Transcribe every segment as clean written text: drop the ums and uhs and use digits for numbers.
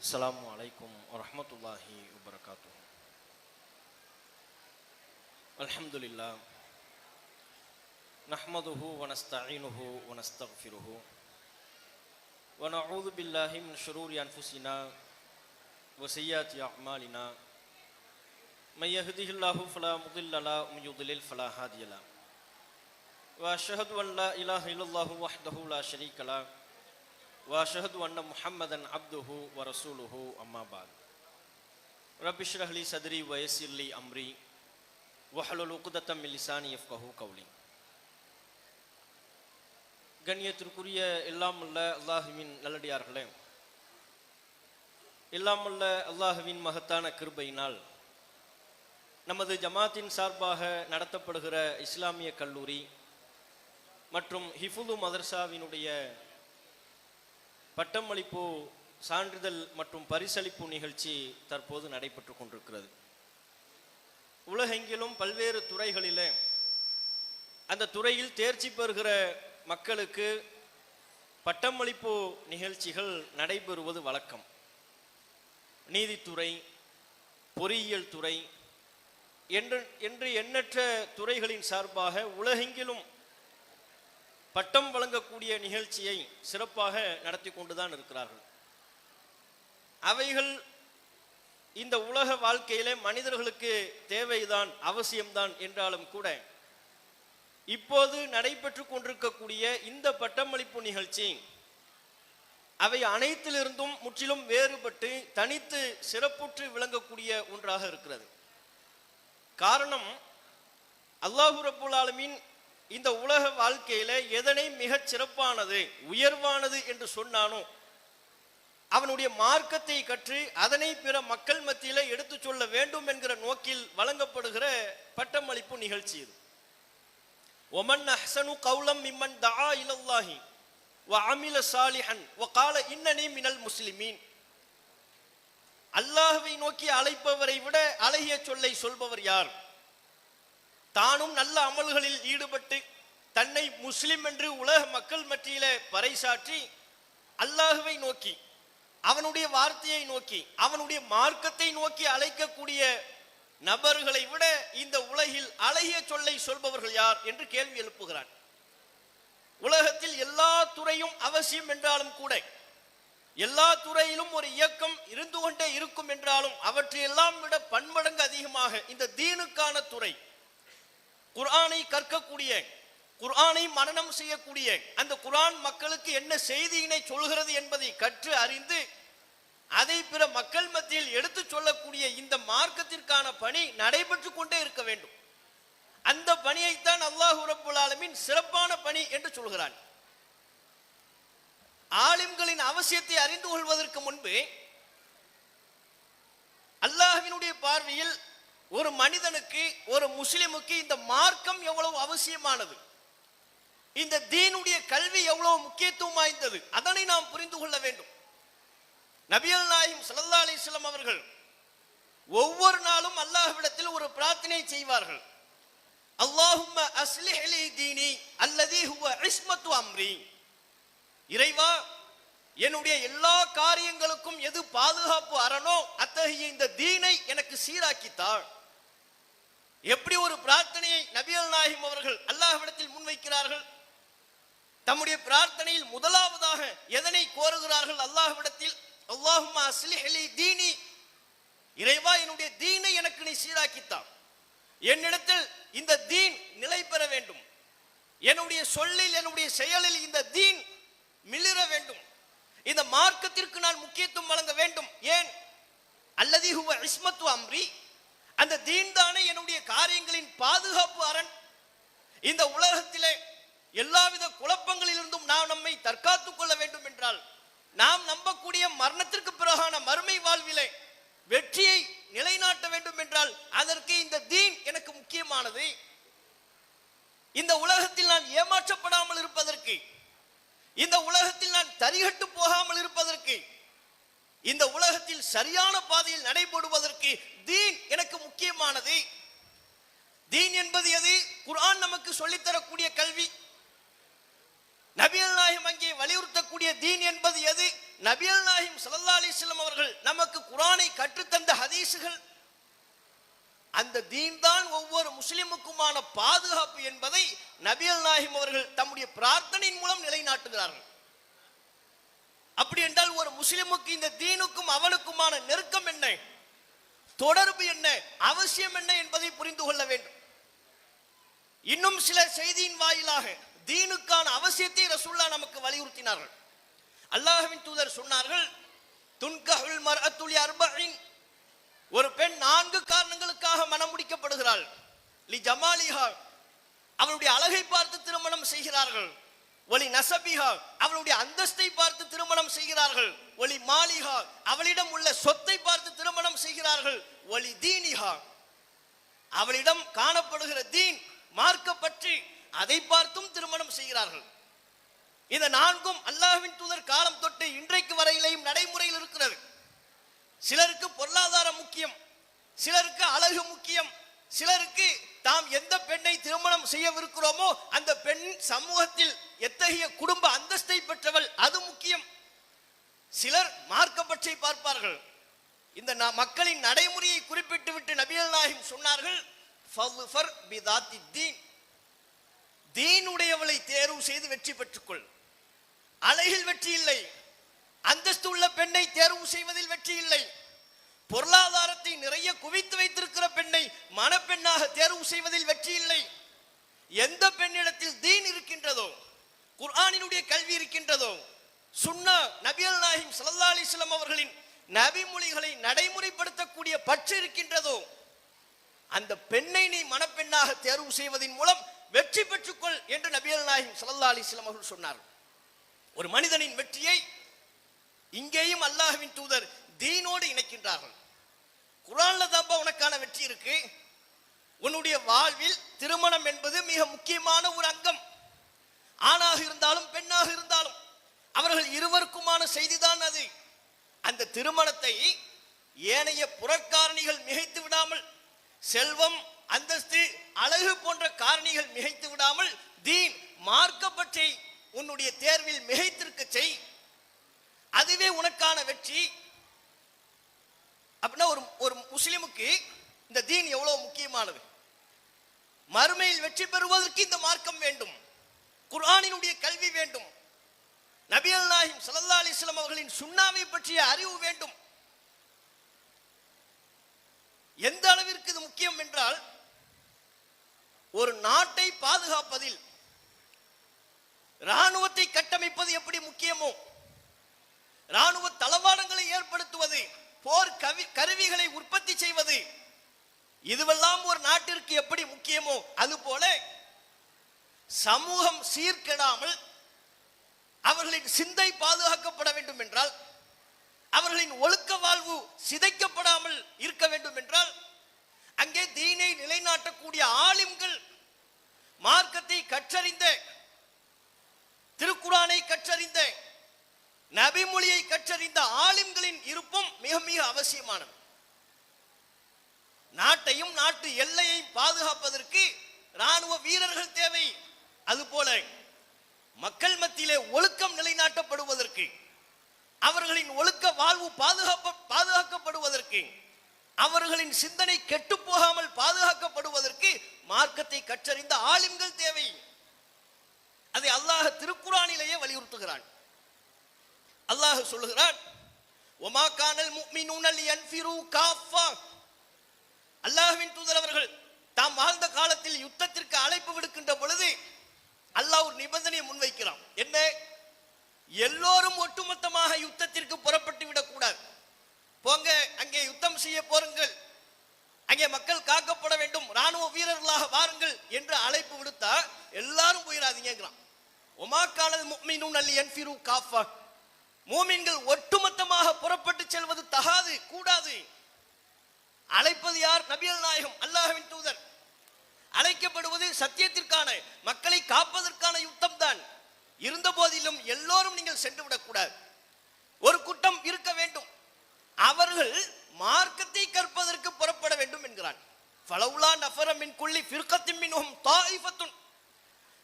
அஸ்ஸலாமு அலைக்கும் வரஹ்மத்துல்லாஹி வபரகாத்துஹு. அல்ஹம்துலில்லாஹ் நஹ்மதுஹு வ நஸ்தஈனுஹு வ நஸ்தக்ஃபிருஹு வ நஊது பில்லாஹி மின் ஷுரூரி அன்ஃபுஸினா வ ஸய்யிஆத்தி அஅமாலினா மை யஹ்திஹில்லாஹு ஃபலா முضில்ல லஹு வ மை யுض்லில் ஃபலா ஹாதிய லஹு வ அஷ்ஹது அன் லா இலாஹா இல்லல்லாஹு வஹ்தஹு லா ஷரீக லஹு وأشهد أن محمدا عبده ورسوله أما بعد رب اشرح لي صدري ويسر لي أمري واحلل عقدة من لساني يفقهوا قولي. கண்ணியத்திற்குரிய எல்லாமுள்ள அல்லாஹ்வின் நல்லடியார்களே, எல்லாமுள்ள அல்லாஹ்வின் மகத்தான கிருபையினால் நமது ஜமாத்தின் சார்பாக நடத்தப்படுகிற இஸ்லாமிய கல்லூரி மற்றும் ஹிஃபுது மதர்சாவினுடைய பட்டமளிப்பு சான்றிதழ் மற்றும் பரிசளிப்பு நிகழ்ச்சி தற்போது நடைபெற்று கொண்டிருக்கிறது. உலகெங்கிலும் பல்வேறு துறைகளிலே அந்த துறையில் தேர்ச்சி பெறுகிற மக்களுக்கு பட்டமளிப்பு நிகழ்ச்சிகள் நடைபெறுவது வழக்கம். நீதித்துறை, பொறியியல் துறை என்று எண்ணற்ற துறைகளின் சார்பாக உலகெங்கிலும் பட்டம் வழங்கக்கூடிய நிகழ்ச்சியை சிறப்பாக நடத்தி கொண்டுதான் இருக்கிறார்கள். அவைகள் இந்த உலக வாழ்க்கையிலே மனிதர்களுக்கு தேவைதான், அவசியம்தான் என்றாலும் கூட இப்போது நடைபெற்று கொண்டிருக்கக்கூடிய இந்த பட்டமளிப்பு நிகழ்ச்சி அவை அனைத்திலிருந்தும் முற்றிலும் வேறுபட்டு தனித்து சிறப்புற்று விளங்கக்கூடிய ஒன்றாக இருக்கிறது. காரணம், அல்லாஹு ரப்புல் ஆலமீன் இந்த உலக வாழ்க்கையில எதனை மிகச் சிறப்பானது, உயர்வானது என்று சொன்னானோ அவனுடைய மார்க்கத்தை கற்று அதனை பிற மக்கள் மத்தியில எடுத்து சொல்ல வேண்டும் என்கிற நோக்கில் வழங்கப்படுகிற பட்டமளிப்பு நிகழ்ச்சி இது. ஒமன் அஹ்சனு கௌலம் மிம்மன் தஆ இலல்லாஹி வ அமில சாலிஹன் வ கால இன்னனி மினல் முஸ்லிமீன். அல்லாஹ்வை நோக்கி அழைப்பவரை விட அழகிய சொல்லை சொல்பவர் யார்? தானும் நல்ல அமல்களில் ஈடுபட்டு தன்னை முஸ்லிம் என்று உலக மக்கள் மத்தியில பறைசாற்றி அல்லாஹுவை நோக்கி, அவனுடைய வார்த்தையை நோக்கி, அவனுடைய மார்க்கத்தை நோக்கி அழைக்கக்கூடிய நபர்களை விட இந்த உலகில் அழகிய சொல்லை சொல்பவர்கள் யார் என்று கேள்வி எழுப்புகிறான். உலகத்தில் எல்லா துறையும் அவசியம் என்றாலும் கூட, எல்லா துறையிலும் ஒரு இயக்கம் இருந்து கொண்டே இருக்கும் என்றாலும் அவற்றையெல்லாம் விட பன்மடங்கு அதிகமாக இந்த தீனுக்கான துறை, குர்ஆனை கற்கக்கூடிய, குர்ஆனை மனனம் செய்யக்கூடிய, அந்த குர்ஆன் மக்களுக்கு என்ன செய்தியினை சொல்கிறது என்பதை கற்று அறிந்து அதை பிற மக்கள் மத்தியில் எடுத்து சொல்லக்கூடிய இந்த மார்க்கத்திற்கான பணி நடைபெற்று கொண்டே இருக்க வேண்டும். அந்த பணியைத்தான் அல்லாஹ் ரப்புல் ஆலமீன் சிறப்பான பணி என்று சொல்கிறான். ஆலிம்களின் அவசியத்தை அறிந்து கொள்வதற்கு முன்பு அல்லாஹ்வினுடைய பார்வையில் ஒரு மனிதனுக்கு, ஒரு முஸ்லிமுக்கு இந்த மார்க்கம் எவ்வளவு அவசியமானது, இந்த தீனுடைய கல்வி எவ்வளவு முக்கியத்துவம் வாய்ந்தது, அதனை நாம் புரிந்து கொள்ள வேண்டும். நபிகள் நாயகம் ஸல்லல்லாஹு அலைஹி வஸல்லம் அவர்கள் ஒவ்வொரு நாளும் அல்லாஹ்விடத்தில் ஒரு பிரார்த்தனை செய்வார்கள். அல்லாஹும்ம அஸ்லிஹ் லி தீனி அல்லதி ஹுவ இஸ்மத்து அம்ரி. இறைவா, என்னுடைய எல்லா காரியங்களுக்கும் எது பாதுகாப்பு அரணோ அத்தகைய இந்த தீனை எனக்கு சீராக்கித்தாள். எப்படி ஒரு பிரார்த்தனையை நபிகள் நாயகம் அவர்கள் அல்லாஹ்விடத்தில் முன்வைக்கிறார்கள்? தம்முடைய பிரார்த்தனையில் முதலாவதாக எதனை கோருகிறார்கள் அல்லாஹ்விடத்தில்? அல்லாஹும்ம அஸ்லிஹ் லி தீனி, இறைவா, என்னுடைய தீனை எனக்கு நீ சீராக்கித்தாள். என்னிடத்தில் இந்த தீன் நிலை பெற வேண்டும், என்னுடைய சொல்லில் என்னுடைய செயலில் இந்த தீன் மிளிர வேண்டும், இந்த மார்க்கத்திற்கு நான் முக்கியத்துவம் வழங்க வேண்டும். ஏன்? அல்லதி ஹுவ இஸ்மத்து அம்ரி, அந்த தீன் தானே என்னுடைய காரியங்களின் பாதுகாப்பு அரண். இந்த உலகத்திலே எல்லாவித குழப்பங்களிலிருந்தும் நாம் நம்மை தற்காத்துக் கொள்ள வேண்டும் என்றால், நாம் நம்பக்கூடிய மரணத்திற்கு பிறகான மறுமை வாழ்விலே வெற்றியை நிலைநாட்ட வேண்டும் என்றால் அதற்கு இந்த தீன் எனக்கு முக்கியமானது. இந்த உலகத்தில் நான் ஏமாற்றப்படாமல் இருப்பதற்கு, இந்த உலகத்தில் நான் தரிகட்டு போகாமல் இருப்பதற்கு, இந்த உலகத்தில் சரியான பாதையில் நடைபெறுவதற்கு தீன் எனக்கு முக்கியமானது. தீன் என்பது எது? குர்ஆன் நமக்கு சொல்லித்தரக்கூடிய கல்வி. நபிகள் நாயகம் அங்கே வலியுறுத்தக்கூடிய தீன் என்பது எது? நபிகள் நாயகம் ஸல்லல்லாஹு அலைஹி வஸல்லம் அவர்கள் நமக்கு குர்ஆனை கற்றுத்தந்த ஹதீஸுகள். அந்த தீன் தான் ஒவ்வொரு முஸ்லிமுக்குமான பாதுகாப்பு என்பதை நபிகள் நாயகம் அவர்கள் தம்முடைய பிரார்த்தனையின் மூலம் நிலைநாட்டுகிறார்கள். அப்படி என்றால் ஒரு முஸ்லிமுக்கு இந்த தீனுக்கும் அவனுக்குமான நெருக்கம் என்ன, தொடர்பு என்ன, அவசியம் என்ன என்பதை புரிந்து கொள்ள வேண்டும். இன்னும் சில செய்தியின் வாயிலாக தீனுக்கான அவசியத்தை ரசூலுல்லாஹ் நமக்கு வலியுறுத்தினார்கள். அல்லாஹ்வின் தூதர் சொன்னார்கள், துன்கஹுல் மர்அத்து லி அர்பஇன், ஒரு பெண் 4 காரணங்களுக்காக மனம் முடிக்கப்படுகிறாள். லி ஜமாலிஹா, அவளுடைய அழகை பார்த்து திருமணம் செய்கிறார்கள். ஒலி நசபிஹா, அவளுடைய அந்தஸ்தை பார்த்து திருமணம் செய்கிறார்கள். ஒலி மாலிஹா, அவளிடம் உள்ள சொத்தை பார்த்து திருமணம் செய்கிறார்கள். ஒலி தீனிஹா, அவளிடம் காணப்படுகிற தீன் மார்க்க பற்றி அதை பார்த்தும் திருமணம் செய்கிறார்கள். இந்த 4ம் அல்லாஹ்வின் தூதர் காலம் தொட்டு இன்றைக்கு வரையிலேயும் நடைமுறையில் இருக்கிறது. சிலருக்கு பொருளாதாரம் முக்கியம், சிலருக்கு அழகு முக்கியம், சிலருக்கு தாம் எந்த பெண்ணை திருமணம் செய்யவிருக்கிறோமோ அந்த பெண் சமூகத்தில் எத்தகைய குடும்ப அந்தஸ்தை பெற்றவள் அது முக்கியம். சிலர் மார்க்க பற்றி பார்ப்பார்கள். இந்த மக்களின் நடைமுறையை குறிப்பிட்டு விட்டு நபிகள் நாயகம் சொன்னார்கள், ஃபல்ஃபர் பிதாத்தி தீன், தீனுடையவளை தேர்வு செய்து வெற்றி பெற்றுக்கொள். அழகில் வெற்றி இல்லை, அந்தஸ்து உள்ள பெண்ணை தேர்வு செய்வதில் வெற்றி இல்லை, பொருளாதாரத்தை நிறைய குவித்து வைத்திருக்கிற பெண்ணை மணப்பெண்ணாக தேர்வு செய்வதில் வெற்றி இல்லை. எந்த பெண்ணிடத்தில் தீன் இருக்கின்றதோ, குர்ஆனினுடைய கல்வி இருக்கின்றதோ, சுன்னா நபிகள் நாயகம் ஸல்லல்லாஹு அலைஹி வஸல்லம் அவர்களின் நபிமொழிகளை நடைமுறைப்படுத்தக்கூடிய பற்று இருக்கின்றதோ, அந்த பெண்ணை நீ மணப்பெண்ணாக தேர்வு செய்வதன் மூலம் வெற்றி பெற்றுக்கொள் என்று நபிகள் நாயகம் ஸல்லல்லாஹு அலைஹி வஸல்லம் அவர்கள் சொன்னார். ஒரு மனிதனின் வெற்றியை இங்கேயும் அல்லாஹ்வின் தூதர் தீனோடு இணைக்கின்றார்கள். குர்ஆன்ல தான் உனக்கான வெற்றி இருக்கு. உன்னுடைய வாழ்வில் திருமணம் என்பது மிக முக்கியமான ஒரு அங்கம். ஆணாக இருந்தாலும் பெண்ணாக இருந்தாலும் அவர்கள் இருவருக்குமான செய்திதான் அது. அந்த திருமணத்தை ஏனைய புறக்காரணிகள் மிகைத்து விடாமல், செல்வம், அந்தஸ்து, அழகு போன்ற காரணிகள் மிகைத்து விடாமல், தீன் மார்க்க பற்றி உன்னுடைய தேர்வில் மிகைத்திருக்க செய். அதுவே உனக்கான வெற்றி. அப்படின்னா ஒரு முஸ்லிமுக்கு இந்த தீன் எவ்வளவு முக்கியமானது. மறுமையில் வெற்றி பெறுவதற்கு இந்த மார்க்கம் வேண்டும், குர்ஆனினுடைய கல்வி வேண்டும், நபிகள் நாயகம் ஸல்லல்லாஹு அலைஹி வஸல்லம் அவர்களின் சுன்னாவை பற்றிய அறிவு வேண்டும். எந்த அளவிற்கு இது முக்கியம் என்றால், ஒரு நாட்டை பாதுகாப்பதில் ராணுவத்தை கட்டமைப்பது எப்படி முக்கியமோ, ராணுவ தளவாடங்களை ஏற்படுத்துவது, போர் கருவிகளை உற்பத்தி செய்வது, இதுவெல்லாம் ஒரு நாட்டிற்கு எப்படி முக்கியமோ அதுபோல சமூகம் சீர்கெடாமல் அவர்களின் சிந்தை பாதுகாக்கப்பட வேண்டும் என்றால், அவர்களின் ஒழுக்க வாழ்வு சிதைக்கப்படாமல் இருக்க வேண்டும் என்றால், அங்கே தீனை நிலைநாட்டக்கூடிய ஆலிம்கள், மார்க்கத்தை கற்றறிந்த, திருக்குர்ஆனை கற்றறிந்த, நபிமொழியை கற்றறிந்த ஆலிம்களின் இருப்பும் மிக மிக அவசியமானது. நாட்டையும் நாட்டு எல்லையையும் பாதுகாப்பதற்கு ராணுவ வீரர்கள் தேவை. அதுபோல மக்கள் மத்தியிலே ஒழுக்கம் நிலைநாட்டப்படுவதற்கு, அவர்களின் ஒழுக்க வாழ்வு பாதுகாக்கப்படுவதற்கு, அவர்களின் சிந்தனை கெட்டு போகாமல் பாதுகாக்கப்படுவதற்கு மார்க்கத்தை கற்றறிந்த ஆலிம்கள் தேவை. அதை அல்லாஹ் திருக்குர்ஆனிலேயே வலியுறுத்துகிறான். அல்லாஹ் சொல்லுகிறான், வமா கானல் முஃமினூன லியன்ஃபிரு காஃபா. அல்லாஹ்வின் தூதர் அவர்கள் தாம் வாழ்ந்த காலத்தில் யுத்தத்திற்கு அழைப்பு விடுக்கின்ற பொழுது அல்லாஹ் ஒரு நிபந்தனையை முன்வைக்கிறான். என்ன? எல்லோரும் ஒட்டுமொத்தமாக யுத்தத்திற்கு புறப்பட்டு விடக்கூடாது. போங்க, அங்கே யுத்தம் செய்ய போருங்கள், அங்கே மக்கள் காக்கப்பட வேண்டும், ராணுவ வீரர்களாக வாருங்கள் என்று அழைப்பு விடுத்தா எல்லாரும் போயிடாதீங்கிறான். வமா கானல் முஃமினூன லியன்ஃபிரு காஃபா. மூமின்கள் ஒட்டுமொத்தமாக புறப்பட்டு செல்வது தகாது, கூடாது. அழைப்பது யார்? நபிகள் நாயகம், அல்லாஹ்வின் தூதர். அழைக்கப்படுவது சத்தியத்திற்கான, மக்களை காப்பதற்கான யுத்தம் தான். இருந்த போதிலும் எல்லோரும் நீங்கள் சென்று விடக்கூடாது. ஒரு கூட்டம் இருக்க வேண்டும், அவர்கள் மார்க்கத்தை கற்பதற்கு புறப்பட வேண்டும் என்கிறான். ஃபலவுலா நஃபர மின் குல்லி ஃபிர்கத்தின் மின்ஹும் தாயிஃபத்துன்.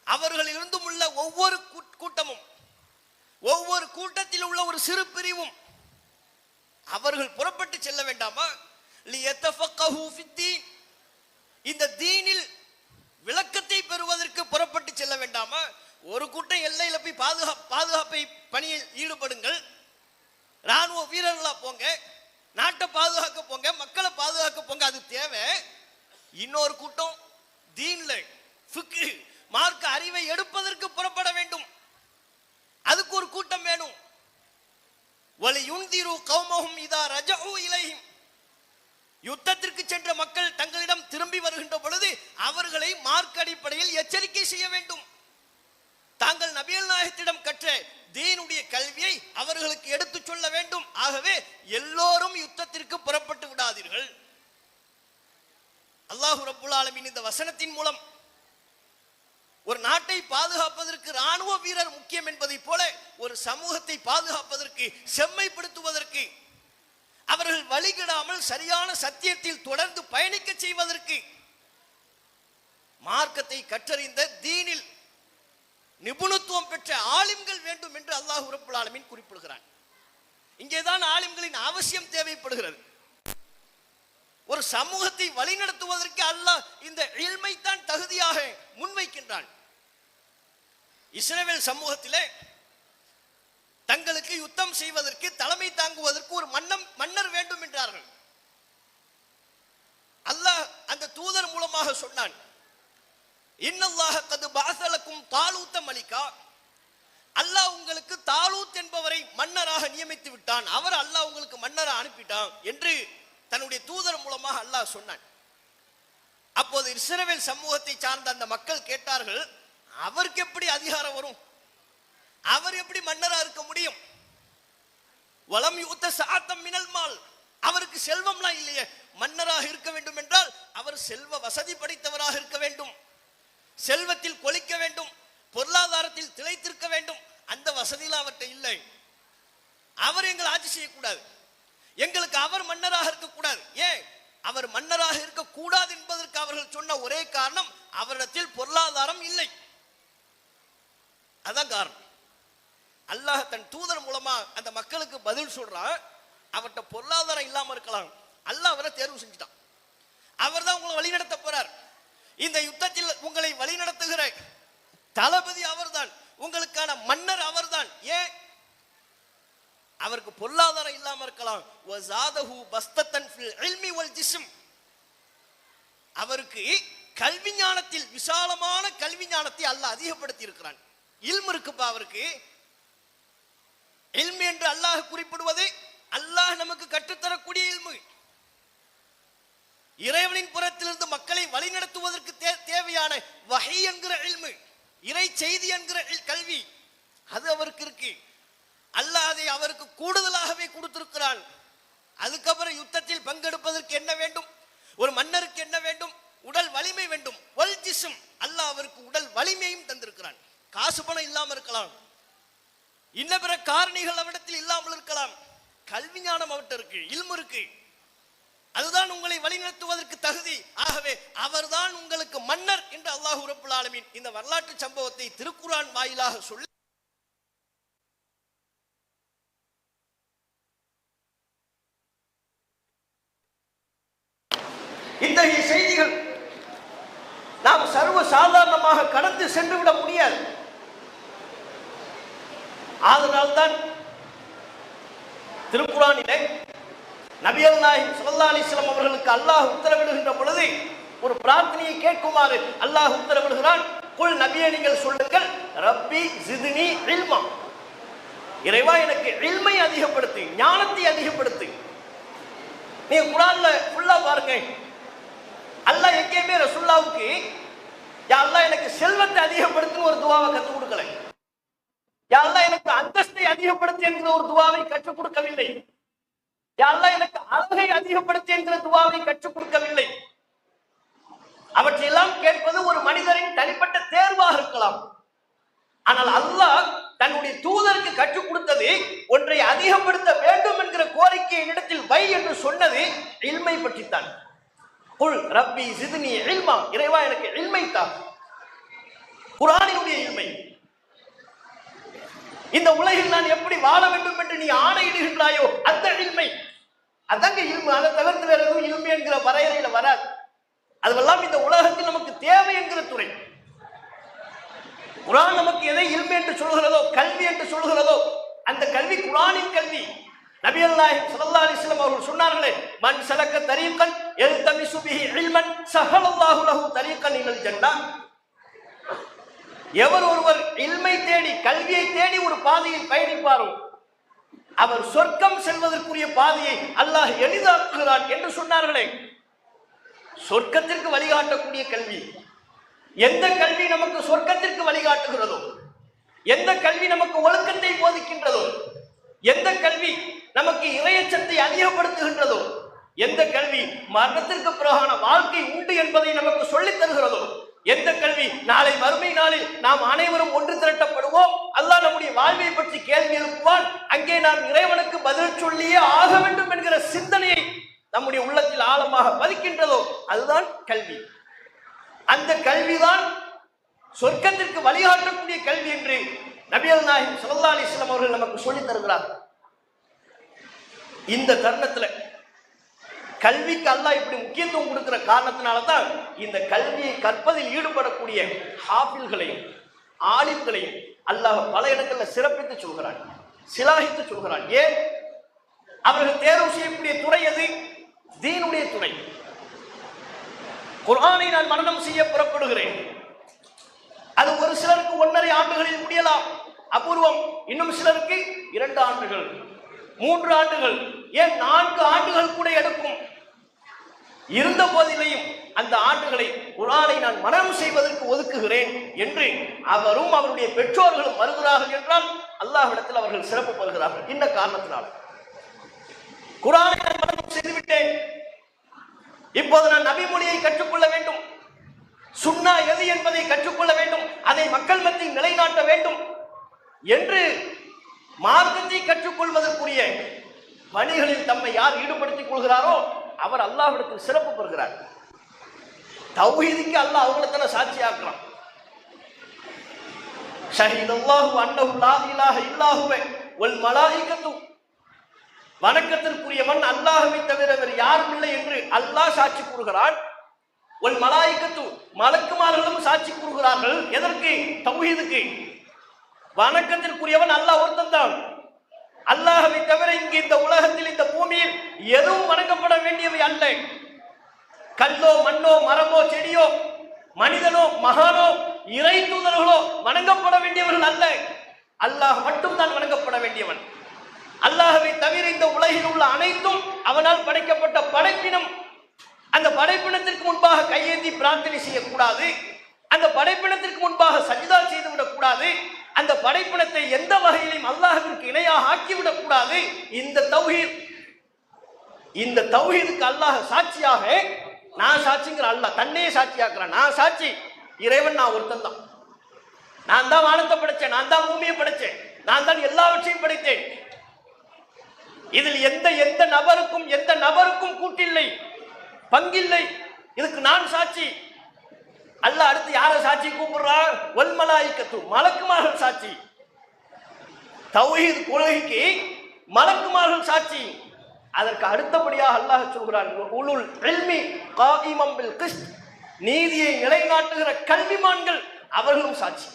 அவர்களில் இருந்தும் உள்ள ஒவ்வொரு கூட்டமும், ஒவ்வொரு கூட்டத்தில் உள்ள ஒரு சிறு பிரிவும் அவர்கள் புறப்பட்டு செல்ல வேண்டாமா? லியத்தஃபக்கஹு ஃபித்தீன், இந்த தீனில் விளக்கத்தை பெறுவதற்கு புறப்பட்டு செல்ல வேண்டாமா? ஒரு கூட்டம் எல்லையில போய் பாதுகாப்பை பணியில் ஈடுபடுங்கள், ராணுவ வீரர்களா போங்க, நாட்டை பாதுகாக்க போங்க, மக்களை பாதுகாக்க போங்க, அது தேவை. இன்னொரு கூட்டம் தீன்ல ஃபிக்ஹ் மார்க்க அறிவை எடுப்பதற்கு புறப்பட வேண்டும், அதுக்கு ஒரு கூட்டம் வேணும். வலியுன்திரு கௌமஹும் இதா ரஜஉ இலைஹிம், யுத்தத்திற்கு சென்ற மக்கள் தங்களிடம் திரும்பி வருகின்ற பொழுது அவர்களை மார்க்க அடிப்படையில் எச்சரிக்கை செய்ய வேண்டும். தாங்கள் நபிகள் நாயகத்திடம் கற்ற தீனுடைய கல்வியை அவர்களுக்கு எடுத்து சொல்ல வேண்டும். ஆகவே எல்லோரும் யுத்தத்திற்கு புறப்பட்டு விடாதீர்கள். அல்லாஹ் ரப்புல் ஆலமீன் இந்த வசனத்தின் மூலம் ஒரு நாட்டை பாதுகாப்பதற்கு ராணுவ வீரர் முக்கியம் என்பதை போல ஒரு சமூகத்தை பாதுகாப்பதற்கு, செம்மைப்படுத்துவதற்கு, அவர்கள் வழிகிடாமல் சரியான சத்தியத்தில் தொடர்ந்து பயணிக்க செய்வதற்கு மார்க்கத்தை கற்றறிந்த தீனில் நிபுணத்துவம் பெற்ற ஆலிம்கள் வேண்டும் என்று அல்லாஹ் ரப்புல் ஆலமீன் குறிப்பிடுகிறான். இங்கேதான் ஆலிம்களின் அவசியம் தேவைப்படுகிறது. ஒரு சமூகத்தை வழிநடத்துவதற்கு அல்லாஹ் இந்த இல்மை தான் தகுதியாக முன்வைக்கின்றான். இஸ்ரவேல் சமூகத்திலே தங்களுக்கு யுத்தம் செய்வதற்கு, தலைமை தாங்குவதற்கு ஒரு மன்னர் வேண்டும் என்றார்கள். அல்லாஹ் அந்த தூதர் மூலமாக சொன்னான், இன்னல்லாஹ கது பஅஸலக்கும் தாலூத்த மலிகா, அல்லாஹ் உங்களுக்கு தாலூத் என்பவரை மன்னராக நியமித்து விட்டான், அவர் அல்லாஹ் உங்களுக்கு மன்னராக அனுப்பிட்டான் என்று தன்னுடைய தூதர் மூலமாக அல்லாஹ் சொன்னான். அப்போது இஸ்ரவேல் சமூகத்தை சார்ந்த அந்த மக்கள் கேட்டார்கள், அவருக்கு எப்படி அதிகாரம் வரும், அவர் எப்படி மன்னராக இருக்க முடியும்? வலம் யூத்த சாத்தம் மினல் மால், அவருக்கு செல்வம்லாம் இல்லையே, மன்னராக இருக்க வேண்டும் என்றால் அவர் செல்வ வசதி படைத்தவராக இருக்க வேண்டும், செல்வத்தில் கொளிக்க வேண்டும், பொருளாதாரத்தில் திளைத்திருக்க வேண்டும். அந்த வசதியில் அவர்கிட்ட இல்லை. அவர் எங்களை ஆட்சி செய்யக்கூடாது, எங்களுக்கு அவர் மன்னராக இருக்கக்கூடாது. ஏன் அவர் மன்னராக இருக்கக்கூடாது என்பதற்கு அவர்கள் சொன்ன ஒரே காரணம், அவரிடத்தில் பொருளாதாரம் இல்லை. அதான் காரணம். அல்லாஹ் தன் தூதர் மூலமா அந்த மக்களுக்கு பதில் சொல்றான், அவர்கிட்ட பொருளாதாரம் இல்லாம இருக்கலாம், அல்லாஹ் அவரை தேர்வு செஞ்சுட்டான், அவர் தான் உங்களை வழிநடத்த போறார். இந்த யுத்தத்தில் உங்களை வழிநடத்துகிற தளபதி அவர்தான், உங்களுக்கான மன்னர் அவர்தான். ஏன் அவருக்கு பொருளாதாரம் இல்லாம இருக்கலாம், அவருக்கு கல்வி ஞானத்தில் விசாலமான கல்வி ஞானத்தை அல்லாஹ் அதிகப்படுத்தி இருக்கிறான். இல்மு இருக்குப்பா அவருக்கு. இல்மு என்று அல்லாஹ் குறிப்பிடுவது அல்லாஹ் நமக்கு கற்றுத்தரக்கூடிய இல்மு. இறைவனின் புறத்திலிருந்து மக்களை வழிநடத்துவதற்கு தேவையான வஹி என்கிற இல்மு, இறை செய்தி என்கிற கல்வி, அது அவருக்கு இருக்கு. அல்லாஹ் அதை அவருக்கு கூடுதலாகவே கொடுத்திருக்கிறான். அதுக்கப்புறம் யுத்தத்தில் பங்கெடுப்பதற்கு என்ன வேண்டும், ஒரு மன்னருக்கு என்ன வேண்டும், உடல் வலிமை வேண்டும். வல் ஜிஸ்ம், அல்லாஹ் அவருக்கு உடல் வலிமையும் தந்திருக்கிறான். காசு பணம் இல்லாம இருக்கலாம், இன்ன பிற காரணிகள் அவரிடத்தில் இல்லாமல் இருக்கலாம், கல்வி ஞானம் அவர்கிட்ட இருக்கு, இல்மு இருக்கு, அதுதான் உங்களை வழிநடத்துவதற்கு தகுதி. ஆகவே அவர்தான் உங்களுக்கு மன்னர் என்று அல்லாஹ் ரப்புல் ஆலமீன் இந்த வரலாற்று சம்பவத்தை திருக்குர்ஆன் வாயிலாக சொல்லி இத்தகைய செய்திகள் நாம் சர்வ சாதாரணமாக கடந்து சென்று விட முடியாது. அதனால்தான் திருக்குர்ஆனிலே நபிகள் நாயகம் ஸல்லல்லாஹு அலைஹி வஸல்லம் அவர்களுக்கு அல்லாஹ் உத்தரவிடுகின்ற பொழுது ஒரு பிரார்த்தனையை கேட்குமாறு அல்லாஹ் உத்தரவிடுகிறான். குல் நபியே நீங்கள் சொல்லுங்கள், ரப்பி ஜித்னி இல்மா, இறைவா எனக்கு இல்மை அதிகப்படுத்து, ஞானத்தை அதிகப்படுத்து. நீங்க குர்ஆன்ல ஃபுல்லா பாருங்க, அல்லாஹ் எங்கேயுமே ரசூலுல்லாஹ்வுக்கு யா அல்லாஹ் எனக்கு செல்வத்தை அதிகப்படுத்துன்னு ஒரு துஆவை கற்றுக் கொடுக்கல, யா அல்லாஹ் எனக்கு அந்தஸ்தை அதிகப்படுத்து என்கிற ஒரு துஆவை கற்றுக் கொடுக்கவில்லை, யா அல்லாஹ் எனக்கு அழகை அதிகப்படுத்து என்கிற துஆவை கற்றுக் கொடுக்கவில்லை. அவற்றையெல்லாம் கேட்பது ஒரு மனிதரின் தனிப்பட்ட தேர்வாக இருக்கலாம். ஆனால் அல்லாஹ் தன்னுடைய தூதருக்கு கற்றுக் கொடுத்தது ஒன்றை அதிகப்படுத்த வேண்டும் என்கிற கோரிக்கை என்னிடத்தில் வை என்று சொன்னது இல்மை பற்றித்தான். குல் ரப்பி ஜித்னி இல்மா, இறைவா எனக்கு இல்மை தா. குர்ஆனினுடைய இல்மை. இந்த உலகில் நான் எப்படி வாழ வேண்டும் என்று நீ ஆணையிடுகின்றாயோ அந்த இல்மை, அதங்க இல்மு. அதை தவிர்த்து வேற எதுவும் இல்மு என்கிற வரையறையில வராது. அதுவெல்லாம் இந்த உலகத்தில் நமக்கு தேவை என்கிற துறை. குர்ஆன் நமக்கு எதை இல்மு என்று சொல்கிறதோ, கல்வி என்று சொல்கிறதோ, அந்த கல்வி குர்ஆனின் கல்வி. நபிகள் நாயகம் ஸல்லல்லாஹு அலைஹி வஸல்லம் அவர்கள் சொன்னார்களே, மன் சலக்க தரீகன் யல்தமிசு பிஹி இல்மன் ஸஹலல்லாஹு லஹு தரீகன் இலல் ஜன்னah. எவர் ஒருவர் இல்மை தேடி, கல்வியை தேடி ஒரு பாதையில் பயணிப்பாரோ அவர் சொர்க்கம் செல்வதற்குரிய பாதையை அல்லாஹ் எளிதாக்குகிறான் என்று சொன்னார்களே. சொர்க்கத்திற்கு வழிகாட்டக்கூடிய கல்வி, எந்த கல்வி நமக்கு சொர்க்கத்திற்கு வழிகாட்டுகிறதோ, எந்த கல்வி நமக்கு ஒழுக்கத்தை போதிக்கின்றதோ, எந்த கல்வி நமக்கு இறையச்சத்தை அதிகப்படுத்துகின்றதோ, எந்த கல்வி மரணத்திற்கு பிறகான வாழ்க்கை உண்டு என்பதை நமக்கு சொல்லித் தருகிறதோ, எந்த கல்வி நாளை மறுமை நாளில் நாம் அனைவரும் ஒன்று திரட்டப்படுவோம், அல்லாஹ் நம்முடைய வாழ்வை பற்றி கேள்வி எழுப்புவான், அங்கே நாம் இறைவனுக்கு பதில் சொல்லியே ஆக வேண்டும் என்கிற சிந்தனையை நம்முடைய உள்ளத்தில் ஆழமாக பதிக்கின்றதோ அதுதான் கல்வி. அந்த கல்விதான் சொர்க்கத்திற்கு வழிகாட்டக்கூடிய கல்வி என்று நபிகள் நாயகம் ஸல்லல்லாஹு அலைஹி வஸல்லம் அவர்கள் நமக்கு சொல்லித் தருகிறார். இந்த தருணத்துல கல்விக்கு அல்லாஹ் இப்படி முக்கியத்துவம் கொடுக்கிற காரணத்தினால தான் இந்த கல்வியை கற்பதில் ஈடுபடக்கூடிய ஹாஃபில்களையும் ஆலிம்களையும் அல்லாஹ் பல இடங்களில் சிறப்பித்து சொல்கிறான், சிலாகித்து சொல்கிறான். ஏன்? அவர்கள் தேர்வு செய்யக்கூடிய துறை எது? தீனுடைய துறை. குர்ஆனை நான் மரணம் செய்ய புறப்படுகிறேன், அது ஒரு சிலருக்கு 1.5 ஆண்டுகளில் முடியலாம், அபூர்வம். இன்னும் சிலருக்கு 2 ஆண்டுகள், 3 ஆண்டுகள், ஏன் 4 ஆண்டுகள் கூட எடுக்கும். இருந்த போதிலையும் அந்த ஆண்டுகளை குர்ஆனை நான் மரணம் செய்வதற்கு ஒதுக்குகிறேன் என்று அவரும் அவருடைய பெற்றோர்களும் வருகிறார்கள் என்றால் அல்லாஹ்விடத்தில் அவர்கள் சிறப்பு பெறுகிறார்கள். இந்த காரணத்தினால் குர்ஆனை நான் மரணம் செய்துவிட்டேன், இப்போது நான் நபி மொழியை கற்றுக்கொள்ள வேண்டும், சுன்னா எது என்பதை கற்றுக்கொள்ள வேண்டும், அதை மக்கள் மத்தியில் நிலைநாட்ட வேண்டும் என்று மார்க்கத்தை கற்றுக்கொள்வதற்குரிய பணிகளில் தம்மை யார் ஈடுபடுத்திக் கொள்கிறாரோ அவர் அல்லாஹ்விடத்தில் சிறப்பு பெறுகிறார். தௌஹீதுக்கு அல்லாஹ் அவங்கள சாட்சியாக்குறான். ஷஹீதல்லாஹு அன்னஹு லா இலாஹ இல்லா ஹுவ வல் மலாயிகத்து, வணக்கத்திற்குரியவன் அல்லாஹ்வை தவிர வேறு யாரும் இல்லை என்று அல்லாஹ் சாட்சி கூறுகிறான். வல் மலாயிகத்து, மலக்குமார்களும் சாட்சி கூறுகிறார்கள். எதற்கு? தௌஹீதுக்கு. வணக்கத்திற்குரியவன் அல்லாஹ் ஒருத்தன் தான். அல்லாஹ்வை தவிர இங்கு இந்த உலகத்தில், இந்த பூமியில் எதுவும் வணங்கப்பட வேண்டியவை அல்ல. கல்லோ மண்ணோ மரமோ செடியோ மனிதனோ மகானோ இறை தூதர்களோ வணங்கப்பட வேண்டியவர்கள் அல்ல. அல்லாஹ் மட்டும் தான் வணங்கப்பட வேண்டியவன். அல்லாஹ்வை தவிர இந்த உலகில் உள்ள அனைத்தும் அவனால் படைக்கப்பட்ட படைப்பினம். அந்த படைப்பினத்திற்கு முன்பாக கையேந்தி பிரார்த்தனை செய்யக்கூடாது, அந்த படைப்பினத்திற்கு முன்பாக சஜ்தா செய்துவிடக் கூடாது, அந்த படைப்பினத்தை எந்த வகையிலும் அல்லாஹ்விற்கு இணையாக ஆக்கிவிடக் கூடாது. இந்த தௌஹீதுக்கு அல்லாஹ் சாட்சியாக, நான் சாட்சிங்கிற அல்லாஹ் தன்னையே சாட்சியாக்குறான். நான் சாட்சி, இறைவன் நான் ஒருத்தன் தான். நான் தான் வானத்தை படைச்சேன், நான் தான் பூமியை படைச்சேன், நான் தான் எல்லாவற்றையும் படைத்தேன். இதில் எந்த நபருக்கும் கூட்டில்லை, பங்கில்லை. இதுக்கு நான் சாட்சி. அல்லாஹ் அடுத்து யாரை சாட்சி கூப்பிடுறார்? வல் மலாயிகத்து, மலக்குமார்கள் சாட்சி. தௌஹீத் கொள்கைக்கு மலக்குமார்கள் சாட்சி. அதற்கு அடுத்தபடியாக அல்லாஹ் சொல்கிறான், உலுல் இல்மி காயிமம் பில் கிஸ்த், நீதியை நிலைநாட்டுகிற கல்விமான்கள் அவர்களும் சாட்சி.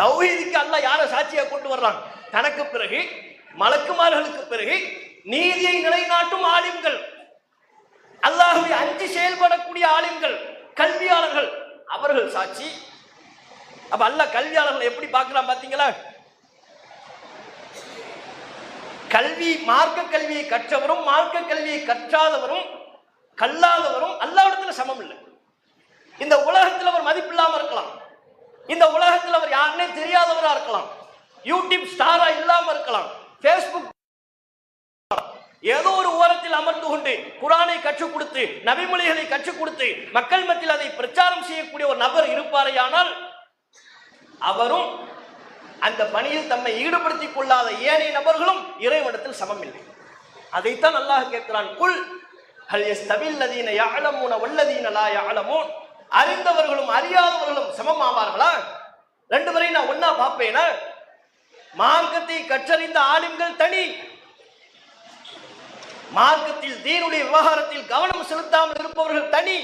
தௌஹீதுக்கு அல்லாஹ் யாரை சாட்சியாக கொண்டு வர்றான்? தனக்கு பிறகு, மலக்குமார்களுக்கு பிறகு நீதியை நிலைநாட்டும் ஆலிம்கள், அல்லாஹ்வை அஞ்சி செயல்படக்கூடிய ஆலிம்கள், கல்வியாளர்கள், அவர்கள் சாட்சி. அப்ப அல்லாஹ் கல்வியாளர்களை எப்படி பார்க்கிறான் பாத்தீங்களா? கல்வி, மார்க்க கல்வியை கற்றவரும் மார்க்க கல்வியை கற்றாதவரும் கல்லாதவரும் அல்லாஹ்விடத்துல சமம் இல்லை. இந்த உலகத்தில் அவர் மதிப்பில்லாம இருக்கலாம், இந்த உலகத்தில் அவர் யாருன்னே தெரியாதவரா இருக்கலாம், யூடியூப் ஸ்டாரா இல்லாம இருக்கலாம், பேஸ்புக் ஏதோ ஒரு ஓரத்தில் அமர்ந்து கொண்டு குர்ஆனை கற்றுக் கொடுத்து நபிமொழிகளை கற்றுக் கொடுத்து மக்கள் மத்தியில் அதை பிரச்சாரம் செய்யக்கூடிய ஒரு நபர் இருப்பாரையானால் அவரும் அந்த பணியில் தம்மை ஈடுபடுத்திக் கொள்ளாத ஏனைய நபர்களும் இறைவனிடத்தில் சமம் இல்லை. அதைத்தான் அல்லாஹ் கேட்கிறான், குல் ஹல் யஸ்தவில் லதீன யஅலமூன வல்லதீன லா யஅலமூன், அறிந்தவர்களும் அறியாதவர்களும் சமம் ஆவார்களா? ரெண்டு பேரையும் நான் ஒன்னா பார்ப்பேனா? மார்க்கத்தை கற்றறிந்த ஆலிம்கள் தனி. மார்க்கத்தில் தீனுடைய விவகாரத்தில் கவனம் செலுத்தாமல் இருப்பவர்கள் தனி.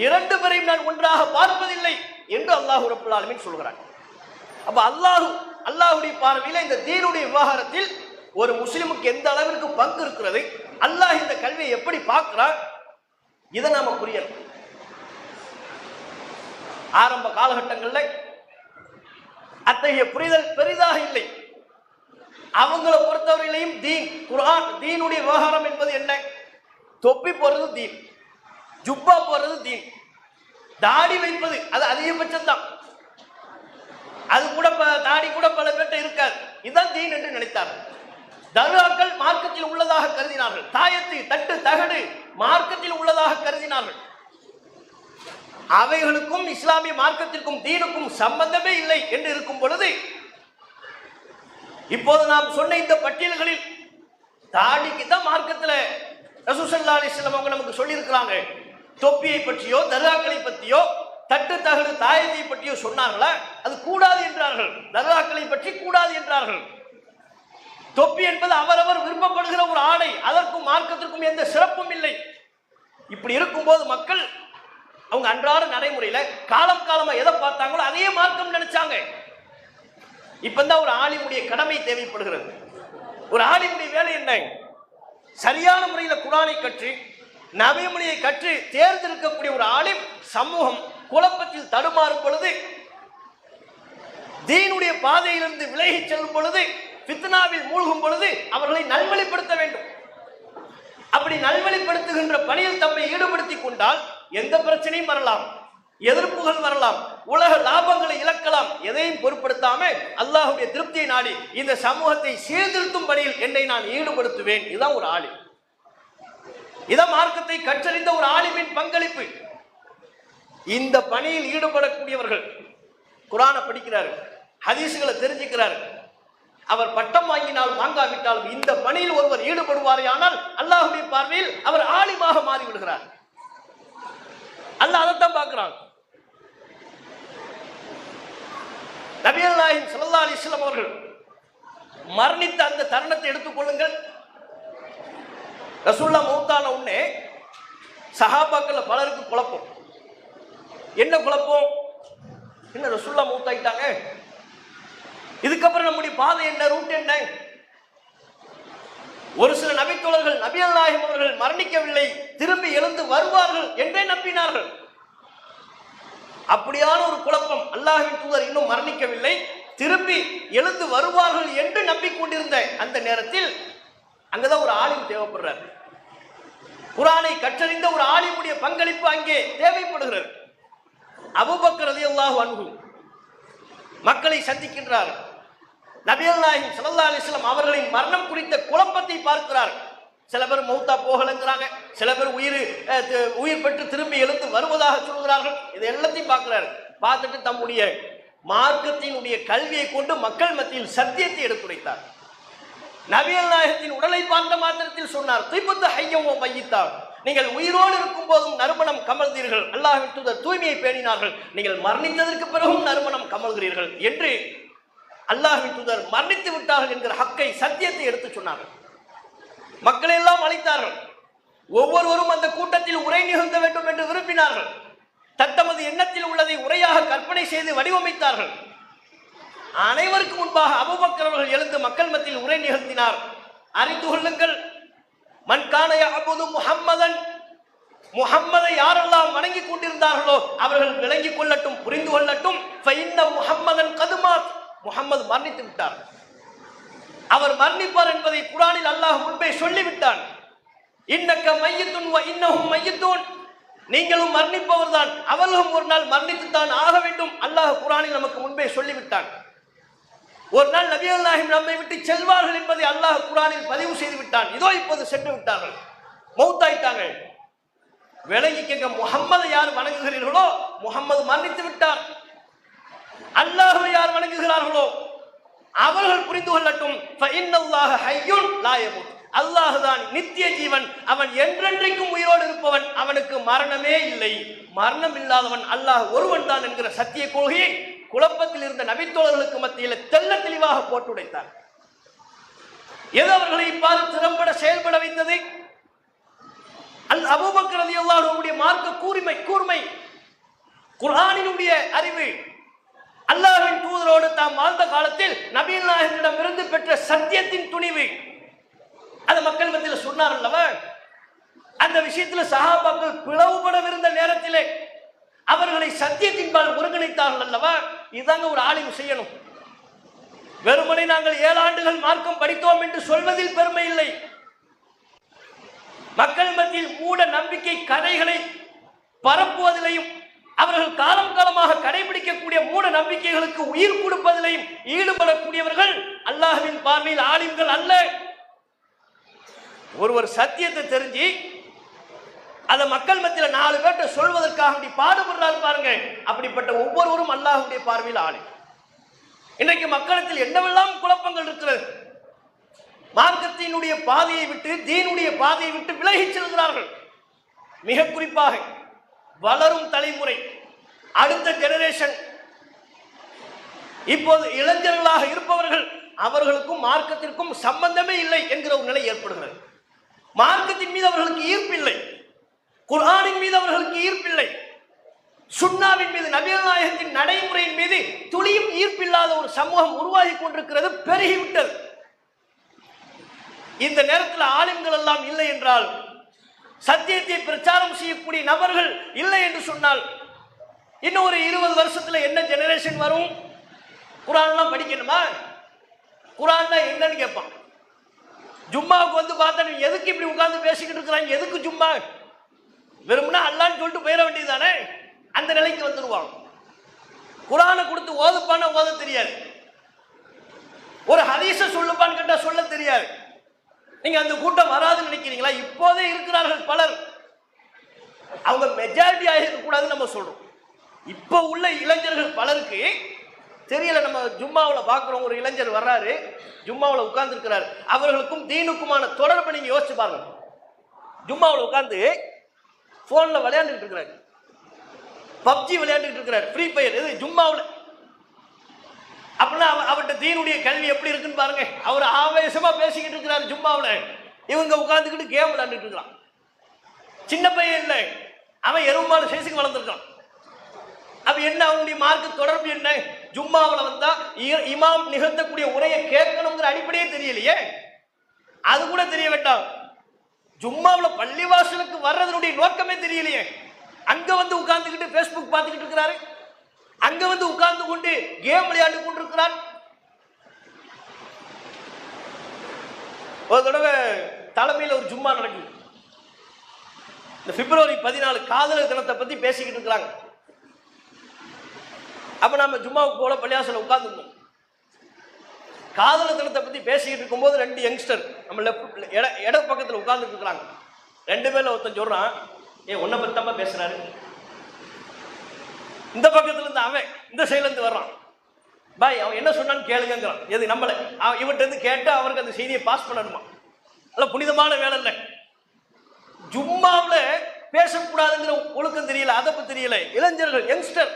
இரண்டு பேரையும் நான் ஒன்றாக பார்ப்பதில்லை என்று அல்லாஹ் ரப்பல் ஆலமீன் சொல்கிறார். அப்ப அல்லாஹ்வுடைய பார்வையில் இந்த தீனுடைய விவகாரத்தில் ஒரு முஸ்லிமுக்கு எந்த அளவிற்கு பங்கு இருக்கிறது, அல்லாஹ் இந்த கல்வியை எப்படி பார்க்கிறார், இதை நாம புரியணும். ஆரம்ப காலகட்டங்களில் அத்தகைய புரிதல் பெரிதாக இல்லை. அவங்களை பொறுத்தவரையிலையும் தீன், குர்ஆன், தீனுடைய விவகாரம் என்பது என்ன? தொப்பி போடுறது தீன், ஜுப்பா போடுறது தீன், தாடி வைப்பது அது அதிகபட்சம் தான். அது கூட தாடி கூட பல பேர்ட்ட இருக்காது. இதுதான் தீன் என்று நினைத்தார்கள். தர்காக்கள் மார்க்கத்தில் உள்ளதாக கருதினார்கள். தாயத்து, தட்டு, தகடு மார்க்கத்தில் உள்ளதாக கருதினார்கள். அவைகளுக்கும் இஸ்லாமிய மார்க்கத்திற்கும் தீனுக்கும் சம்பந்தமே இல்லை என்று இருக்கும் பொழுது, இப்போது நாம் சொன்ன இந்த பட்டியல்களில் தாடிக்கு தான் மார்க்கத்தில் ரசூல் ஸல்லல்லாஹு அலைஹி வஸல்லம் அவங்க நமக்கு சொல்லி இருக்கிறாங்க. தொப்பியை பற்றியோ தர்காக்களை பற்றியோ தட்டு தகடு தாயத்தை பற்றியோ சொன்னார்களா? அது கூடாது என்றார்கள். தர்காக்களை பற்றி கூடாது என்றார்கள். தொப்பி என்பது அவரவர் விருப்பப்படுகிற ஒரு ஆடை, அதற்கும் மார்க்கத்திற்கும் எந்த சிறப்பும் இல்லை. இப்படி இருக்கும்போது மக்கள் அவங்க அன்றாட நடைமுறையில காலம் காலமா எதை பார்த்தாங்களோ அதையே மார்க்கம் நினைச்சாங்க. இப்பதான் ஒரு ஆலிமுடைய கடமை தேவைப்படுகிறது. ஒரு ஆலிமுடைய வேலை என்ன? சரியான முறையில் குர்ஆனை கற்று நபிமொழியை கற்று தேர்ந்தெடுக்கக்கூடிய ஒரு ஆலிம் சமூகம் குழப்பத்தில் தடுமாறும் பொழுது, தீனுடைய பாதையிலிருந்து விலகி செல்லும் பொழுது, ஃபித்னாவில் மூழ்கும் பொழுது அவர்களை நல்வழிப்படுத்த வேண்டும். அப்படி நல்வழிப்படுத்துகின்ற பணியில் தம்மை ஈடுபடுத்திக் கொண்டால் எந்த பிரச்சனையும் வரலாம், எதிர்ப்புகள் வரலாம், உலக லாபங்களை இழக்கலாம். எதையும் பொருட்படுத்தாம அல்லாஹ்வுடைய திருப்தியை நாடி இந்த சமூகத்தை சீர்திருத்தும் பணியில் என்னை நான் ஈடுபடுத்துவேன். இதுதான் ஒரு ஆலிம். இதான் மார்க்கத்தை கற்றறிந்த ஒரு ஆலிமின் பங்களிப்பு. இந்த பணியில் ஈடுபடக்கூடியவர்கள் குர்ஆனை படிக்கிறார்கள், ஹதீஸ்களை தெரிஞ்சுக்கிறார்கள். அவர் பட்டம் வாங்கினாலும் வாங்காவிட்டாலும் இந்த பணியில் ஒருவர் ஈடுபடுவாரே ஆனால் அல்லாஹ்வுடைய பார்வையில் அவர் ஆலிமாக மாறிவிடுகிறார். அல்லாஹ் அதைத்தான் பார்க்கிறான். நபிகள் நாயகம் ஸல்லல்லாஹு அலைஹி வஸல்லம் அவர்கள் மரணித்த அந்த தருணத்தை எடுத்துக்கொள்ளுங்கள். ரசூலுல்லாஹ் மௌத்தான உடனே சஹாபாக்கள் பலருக்கு குழப்பம். என்ன குழப்பம்? என்ன ரசூலுல்லாஹ் மௌத்தாயிட்டாங்க, இதுக்கப்புறம் நம்முடைய பாதை என்ன, ரூட் என்ன? ஒரு சில நபித்தோழர்கள் நபிகள் நாயகம் அவர்கள் மரணிக்கவில்லை, திரும்பி எழுந்து வருவார்கள் என்றே நம்பினார்கள். அப்படியான ஒரு குழப்பம். அல்லாஹ்வின் தூதர் இன்னும் மரணிக்கவில்லை, திரும்பி எழுந்து வருவார்கள் என்று நம்பிக்கொண்டிருந்த அந்த நேரத்தில் அங்கதான் ஒரு ஆலிம் தேவைப்படுறார். குர்ஆனை கற்றறிந்த ஒரு ஆலிமுடைய பங்களிப்பு அங்கே தேவைப்படுகிறது. அபூபக்கர் ரலியல்லாஹு அன்ஹு மக்களை சந்திக்கின்றார். நபிகள் நாயகம் ஸல்லல்லாஹு அலைஹி வஸல்லம் அவர்களின் மரணம் குறித்த குழப்பத்தை பார்க்கிறார். சில பேர் மௌத்தா போகலங்கிறாங்க, சில பேர் உயிர் பெற்று திரும்பி எழுந்து வருவதாக சொல்கிறார்கள். இது எல்லாத்தையும் பார்க்கிறார். பார்த்துட்டு தம்முடைய மார்க்கத்தினுடைய கல்வியை கொண்டு மக்கள் மத்தியில் சத்தியத்தை எடுத்துரைத்தார். நபிகள் நாயகத்தின் உடலை பார்த்த மாத்திரத்தில் சொன்னார், திபுத்த ஹய்யம் வ மய்யித்தா, நீங்கள் உயிரோடு இருக்கும் போதும் நறுமணம் கமழ்ந்தீர்கள், அல்லாஹ்வின் தூதர் தூய்மையை பேணினார்கள், நீங்கள் மரணித்ததற்கு பிறகும் நறுமணம் கமழ்கிறீர்கள் என்று அல்லாஹ்வின் தூதர் மரணித்து விட்டார்கள் என்கிற ஹக்கை, சத்தியத்தை எடுத்து சொன்னார்கள். மக்களை எல்லாம் அழைத்தார்கள். ஒவ்வொருவரும் அந்த கூட்டத்தில் உரை நிகழ்த்த வேண்டும் என்று விரும்பினார்கள். தத்தமது எண்ணத்தில் உள்ளதை உரையாக கற்பனை செய்து வடிவமைத்தார்கள். அனைவருக்கு முன்பாக அபூபக்கர் அவர்கள் எழுந்து மக்கள் மத்தியில் உரை நிகழ்த்தினார். அறிந்து கொள்ளுங்கள், மன்கான யஅபுது முஹம்மதன், முஹம்மதை யாரெல்லாம் வணங்கிக் கொண்டிருந்தார்களோ அவர்கள் விளங்கிக் கொள்ளட்டும், புரிந்து கொள்ளட்டும். ஃபஇன்ன முஹம்மதன் கதுமாத், முஹம்மது மரணித்து விட்டார். அவர் மரணிப்பார் என்பதை குர்ஆனில் அல்லாஹ் முன்பே சொல்லிவிட்டான். இன்னக மையித்துன் வ இன்னஹும் மையித்தூன், நீங்களும் மரணிப்பவர் தான், அவர்களும் ஒரு நாள் மரணித்துத்தான் ஆக வேண்டும். அல்லாஹ் குர்ஆனில் நமக்கு முன்பே சொல்லிவிட்டான். ஒரு நாள் நபிகள் நாயகம் நம்மை விட்டு செல்வார்கள் என்பதை அல்லாஹ் குர்ஆனில் பதிவு செய்து விட்டான். இதோ இப்போது சென்று விட்டார்கள், மௌத்தாயிட்டாங்க. விளங்கிக்கங்க, முஹம்மதை யார் வணங்குகிறீர்களோ முஹம்மது மரணித்து விட்டார். அல்லாஹ்வை யார் வணங்குகிறார்களோ அவர்கள் புரிந்து கொள்ளட்டும், ஃபஇன்னல்லாஹ ஹய்யுன் லா யமூத், அல்லாஹ் தான் நித்திய ஜீவன், அவன் என்றென்றைக்கும் உயிரோடு இருப்பவன், அவனுக்கு மரணமே இல்லை, மரணம் இல்லாதவன் அல்லாஹ் ஒருவன் தான் என்கிற சத்திய கொள்கையை குழப்பத்தில் இருந்த நபித்தோழர்களுக்கு மத்தியில் தெள்ள தெளிவாக போட்டுடைத்தார். எது அவர்களை இவ்வாறு திறம்பட செயல்பட வைத்தது? அபூபக்கர் ரலியல்லாஹு அன்ஹுவுடைய மார்க்க கூர்மை, குர்ஆனினுடைய அறிவு, அல்லாஹ்வின் தூதரோடு தாம் வாழ்ந்த காலத்தில் நபிகள் நாயகத்திடம் இருந்து பெற்ற சத்தியத்தின் துணிவு, அது மக்கள் மத்தியில் சொன்னார் அல்லவா? அந்த விஷயத்தில் சஹாபாக்கள் பிளவுபடவிருந்த நேரத்திலே அவர்களை சத்தியத்தின்பால் ஒருங்கிணைத்தார்கள் அல்லவா? இதுதாங்க ஒரு ஆலிம் செய்யணும். வெறுமனை நாங்கள் 7 ஆண்டுகள் மார்க்கம் படித்தோம் என்று சொல்வதில் பெருமை இல்லை. மக்கள் மத்தியில் மூட நம்பிக்கை கதைகளை பரப்புவதிலையும் அவர்கள் காலம் காலமாக கடைபிடிக்கக்கூடிய மூட நம்பிக்கைகளுக்கு உயிர் கொடுப்பதிலையும் ஈடுபடக்கூடியவர்கள் அல்லாஹ்வின் பார்வையில் ஆலிம்கள் அல்ல. ஒருவர் சத்தியத்தை தெரிஞ்சு அதை மக்கள் மத்தியில் 4 பேர்ட்ட சொல்வதற்காக பாடுபடுறாரு பாருங்க, அப்படிப்பட்ட ஒவ்வொருவரும் அல்லாஹ்வுடைய பார்வையில் ஆலிம். இன்றைக்கு மக்களத்தில் என்னவெல்லாம் குழப்பங்கள் இருக்கிறது. மார்க்கத்தினுடைய பாதையை விட்டு, தீனுடைய பாதையை விட்டு விலகி செல்கிறார்கள். மிக குறிப்பாக வளரும் தலைமுறை, அடுத்த ஜெனரேஷன், இப்போது இளைஞர்களாக இருப்பவர்கள், அவர்களுக்கும் மார்க்கத்திற்கும் சம்பந்தமே இல்லை என்கிற ஒரு நிலை ஏற்படுகிறது. மார்க்கத்தின் மீது அவர்களுக்கு ஈர்ப்பில்லை, குர்ஆனின் மீது அவர்களுக்கு ஈர்ப்பில்லை, சுன்னாவின் மீது, நபிகள் நாயகத்தின் நடைமுறையின் மீது துளியும் ஈர்ப்பில்லாத ஒரு சமூகம் உருவாகி கொண்டிருக்கிறது, பெருகிவிட்டது. இந்த நேரத்தில் ஆலிம்கள் எல்லாம் இல்லை என்றால், சத்தியத்தை பிரச்சாரம் செய்யக்கூடிய நபர்கள் இல்லை என்று சொன்னால், இன்னும் ஒரு 20 வருஷத்துல என்ன ஜெனரேஷன் வரும்? குர்ஆன்லாம் படிக்கணுமா? குர்ஆன்னா என்னன்னு கேட்பான். ஜும்மாவுக்கு வந்து பார்த்தா நீ எதுக்கு இப்படி உட்கார்ந்து பேசிக்கிட்டு இருக்கிறாங்க, எதுக்கு ஜும்மா? வெறும்னா அல்லான்னு சொல்லிட்டு போயிட வேண்டியதுதானே? அந்த நிலைக்கு வந்துருவாங்க. குர்ஆனை கொடுத்து ஓதுப்பான ஓத தெரியாது, ஒரு ஹதீஸ சொல்லுப்பான்னு கேட்டா சொல்ல தெரியாது. நீங்க அந்த கூட்டம் வராதுன்னு நினைக்கிறீங்களா? இப்போதே இருக்கிறார்கள் பலர். அவங்க மெஜாரிட்டி ஆகிடக்கூடாதுன்னு நம்ம சொல்றோம். இப்போ உள்ள இளைஞர்கள் பலருக்கு தெரியல. நம்ம ஜும்மாவில் பார்க்குறோம், ஒரு இளைஞர் வர்றாரு, ஜும்மாவில் உட்கார்ந்து இருக்கிறாரு. அவர்களுக்கும் தீனுக்குமான தொடர்பை நீங்க யோசிச்சு பாருங்க. ஜும்மாவில் உட்கார்ந்து போன்ல விளையாண்டுட்டு இருக்கிறாரு, பப்ஜி விளையாண்டுட்டு இருக்கிறாரு, ஃப்ரீ ஃபயர், இது ஜும்மாவில். அப்படின்னா அவர்கிட்ட தீனுடைய கல்வி எப்படி இருக்குன்னு பாருங்க. அவர் ஆவேசமா பேசிக்கிட்டு இருக்கிறாரு ஜும்மாவில், இவங்க உட்கார்ந்துக்கிட்டு கேம் விளையாண்டுட்டு இருக்கிறான். சின்ன பையன் இல்லை, அவன் எருமாடு சைஸுக்கு வளர்ந்துருக்கான். அப்ப என்ன அவனுடைய மார்க்க தொடர்பு என்ன? ஜும்மாவில் வந்தா இமாம் நிகழ்த்தக்கூடிய உரையை கேட்கணுங்கிற அடிப்படையே தெரியலையே, அது கூட தெரிய வேண்டாம். ஜும்மாவில் பள்ளிவாசலுக்கு வர்றதனுடைய நோக்கமே தெரியலையே. அங்க வந்து உட்கார்ந்துக்கிட்டு பேஸ்புக் பார்த்துக்கிட்டு இருக்கிறாரு, அங்க வந்து உட்கார்ந்து கொண்டு கேம் விளையாண்டு கொண்டிருக்கிறார். ஒரு தடவை தலைமையில் ஒரு ஜும்மா நடக்குது. இந்த பிப்ரவரி 14 காதலர் தினத்தை பத்தி பேசிக்கிட்டு இருக்கிறாங்க. அப்ப நம்ம ஜும்மாவுக்கு போல பள்ளியாசல உட்கார்ந்துருந்தோம். காதலர் தினத்தை பத்தி பேசிக்கிட்டு இருக்கும்போது 2 யங்ஸ்டர் நம்ம இட பக்கத்தில் உட்கார்ந்துட்டு இருக்கிறாங்க. 2 பேர்ல ஒருத்தன் சொல்றான், உன்னை பத்தி தான் பேசுறாரு. இந்த பக்கத்துல இருந்து அவன் இந்த சைட்ல இருந்து வர்றான். பாய் அவன் என்ன சொன்னான்னு கேளுங்கிறான். எது நம்மள இவன்கிட்ட இருந்து கேட்டு அவருக்கு அந்த செய்தியை பாஸ் பண்ணணுமா? அல்ல, புனிதமான வேலை இல்லை. ஜும்மாவில் பேசக்கூடாதுங்கிற ஒழுக்கம் தெரியல, அதப்பு தெரியல. இளைஞர்கள், யங்ஸ்டர்,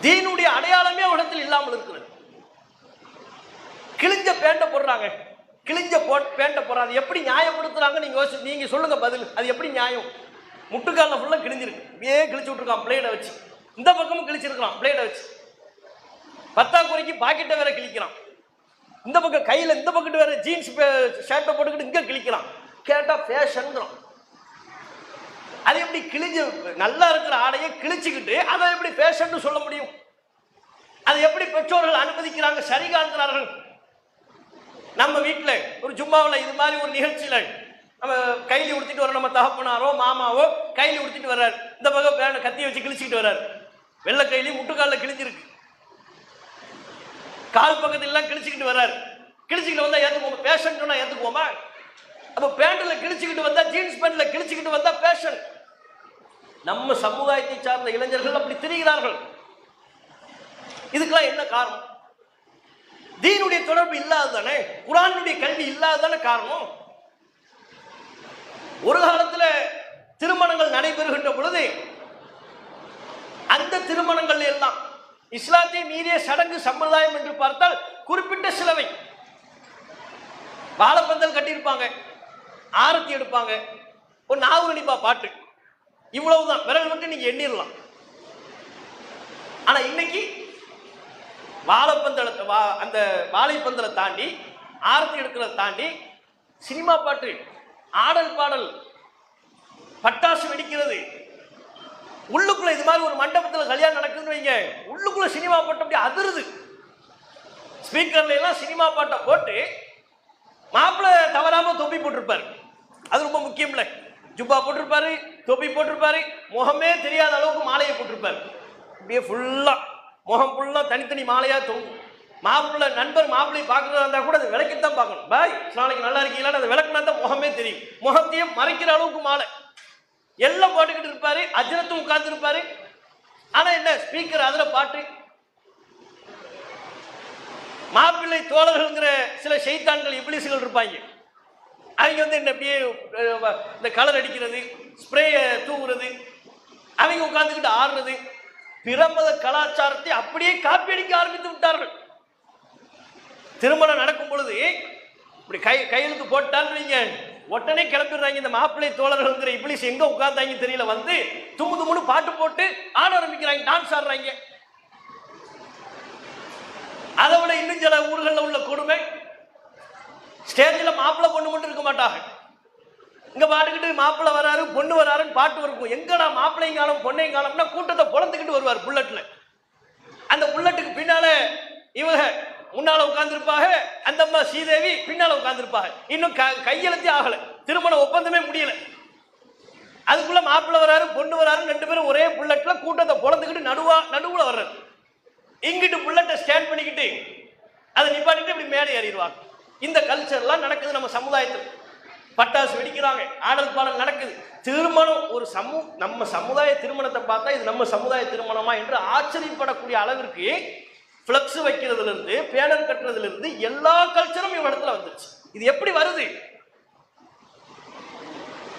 தீனுடைய அடையாளமே உலகத்தில் இல்லாமல் இருக்கிறது. கிழிஞ்ச பேண்ட போடுறாங்க, கிழிஞ்ச பேண்ட போடுறாங்க. எப்படி நியாயப்படுத்துறாங்க நீங்க சொல்லுங்க பதில். அது எப்படி நியாயம்? முட்டுக்கால ஃபுல்லா கிழிஞ்சிருக்கு, கிழிச்சு விட்டுருக்கான் பிளேடை வச்சு. இந்த பக்கமும் கிழிச்சிருக்கான் பிளேடை வச்சு. 10 குறைக்கு பாக்கெட்டை வேற கிழிக்கிறான். இந்த பக்கம் கையில இந்த பக்கெட் வேற ஜீன்ஸ் ஷர்ட்டை போட்டுக்கிட்டு இங்க கிழிக்கிறான். கேட்டா ஃபேஷன்ங்கிறான். அது எப்படி கிழிஞ்சு நல்லா இருக்கிற ஆடையை கிழிச்சுக்கிட்டு அதை எப்படி ஃபேஷன் சொல்ல முடியும்? அதை எப்படி பெற்றோர்கள் அனுமதிக்கிறாங்க, சரி காண்கிறார்கள்? நம்ம வீட்டில் ஒரு ஜும்மாவில் இது மாதிரி ஒரு நிகழ்ச்சியில் நம்ம கையில் உடுத்திட்டு வரோம், நம்ம தகப்பனாரோ மாமாவோ கையில் உடுத்திட்டு வர்றாரு, இந்த பக்கம் பேண்ட கத்தி வச்சு கிழிச்சிக்கிட்டு வர்றாரு. வெள்ளை கையிலையும் முட்டுக்காலில் கிழிஞ்சிருக்கு, கால் பக்கத்துல எல்லாம் கிழிச்சுக்கிட்டு வர்றாரு. கிழிச்சுக்கிட்டு வந்தா ஏத்துக்குவோம், ஃபேஷன் சொன்னா ஏத்துக்குவோமா? அப்ப பேண்ட்ல கிழிச்சுக்கிட்டு வந்தா, ஜீன்ஸ் பேண்ட்ல கிழிச்சுக்கிட்டு வந்தா ஃபேஷன். நம்ம சமுதாயத்தை சார்ந்த இளைஞர்கள் அப்படி திரிகிறார்கள். இதுக்கெல்லாம் என்ன காரணம்? தீனுடைய தொடர்பு இல்லாததானே, குர்ஆனுடைய கல்வி இல்லாததானே காரணம். ஒரு காலத்துல திருமணங்கள் நடைபெறுகின்ற பொழுது அந்த திருமணங்கள் எல்லாம் இஸ்லாத்தை மீறிய சடங்கு சம்பிரதாயம் என்று பார்த்தால் குறிப்பிட்ட சிலவை. வாழைப்பந்தல் கட்டியிருப்பாங்க, ஆரத்தி எடுப்பாங்க, ஒரு நாவுகணிப்பா பாட்டு, இவ்வளவுதான். விரல் மட்டும் நீங்க எண்ணிடலாம். ஆனா இன்னைக்கு வாழைப்பந்தல அந்த வாழைப்பந்தலை தாண்டி ஆரத்தி எடுக்கிறத தாண்டி சினிமா பாட்டு, ஆடல் பாடல், பட்டாசு வெடிக்கிறது. உள்ளுக்குள்ள இது மாதிரி ஒரு மண்டபத்தில் கல்யாணம் நடக்குதுன்னு வைங்க, உள்ளுக்குள்ள சினிமா பாட்டு அப்படி அதிருது. ஸ்பீக்கர்ல எல்லாம் சினிமா பாட்டை போட்டு மாப்பிள்ளை தவறாம தொப்பி போட்டிருப்பாரு. அது ரொம்ப முக்கியம் இல்லை. ஜுப்பா போட்டிருப்பாரு, தொப்பி போட்டிருப்பாரு, முகமே தெரியாத அளவுக்கு மாலையை போட்டிருப்பாரு. அப்படியே ஃபுல்லா முகம் ஃபுல்லா தனித்தனி மாலையா தொங்கும். மாப்பிள்ளை நண்பர் மாப்பிள்ளை பார்க்கறதா இருந்தா கூட அதை விளக்கித்தான் பார்க்கணும். பாய் நாளைக்கு நல்லா இருக்கீங்களான்னு அதை விளக்குனா தான் முகமே தெரியும். முகத்தையும் மறைக்கிற அளவுக்கு மாலை எல்லாம் போட்டுக்கிட்டு இருப்பாரு. அஜரத்தும் உட்கார்ந்து இருப்பாரு. ஆனா என்ன, ஸ்பீக்கர் அதுல பாட்டு. மாப்பிள்ளை தோழர்கள்ங்கிற சில ஷைத்தான்கள் இப்லீஸ்கள் இருப்பாங்க. அவங்க வந்து என்ன அப்படியே இந்த கலர் அடிக்கிறது, ஸ்ப்ரே தூங்குறது, அவங்க உட்கார்ந்துக்கிட்டு ஆடுறது. பிரமத கலாச்சாரத்தை அப்படியே காப்பி அடிக்க ஆரம்பித்து விட்டார்கள். திருமணம் நடக்கும் பொழுது இப்படி கையெழுத்து போட்டான்னு வைங்க, உடனே கிளம்பிடுறாங்க. இந்த மாப்பிள்ளை தோழர்கள்ங்கிற இப்லீஸ் எங்க உட்கார்ந்தாங்க தெரியல, வந்து தும்மு தும்முன்னு பாட்டு போட்டு ஆட ஆரம்பிக்கிறாங்க, டான்ஸ் ஆடுறாங்க. அதை விட இன்னும் சில ஊர்களில் உள்ள கொடுமை, ஸ்டேஜில் மாப்பிள்ளை பொண்ணு மட்டும் இருக்க மாட்டாங்க. இங்க பாட்டுக்கிட்டு மாப்பிள்ளை வராரு பொண்ணு வராருன்னு பாட்டு இருக்கும். எங்கடா மாப்பிள்ளையும் காலம் பொண்ணையும் காலம்னா கூட்டத்தை பொழந்துக்கிட்டு வருவார் புல்லட்ல. அந்த புல்லட்டுக்கு பின்னால இவங்க முன்னால உட்கார்ந்துருப்பாங்க, அந்த அம்மா ஸ்ரீதேவி பின்னால உட்கார்ந்துருப்பாங்க. இன்னும் கையெழுத்தே ஆகல, திருமண ஒப்பந்தமே முடியல. அதுக்குள்ள மாப்பிள்ளை வராரு பொண்ணு வராரு ரெண்டு பேரும் ஒரே புல்லட்ல கூட்டத்தை பொழந்துக்கிட்டு நடுவுல வர்றது. இங்கிட்டு புல்லட்டை ஸ்டாண்ட் பண்ணிக்கிட்டு அதை நிப்பாட்டிட்டு இப்படி மேலே ஏறிடுவாங்க. இந்த கல்ச்சர்லாம் நடக்குது நம்ம சமுதாயத்தில். பட்டாசு வெடிக்கிறாங்க, ஆடல் பாடல் நடக்குது. திருமணம் ஒரு நம்ம சமுதாய திருமணத்தை பார்த்தா இது நம்ம சமுதாய திருமணமா என்று ஆச்சரியப்படக்கூடிய அளவிற்கு பிளக்ஸ் வைக்கிறதுல இருந்து பேனர் கட்டுறதுல இருந்து எல்லா கல்ச்சரும் இவங்க இடத்துல வந்துருச்சு. இது எப்படி வருது?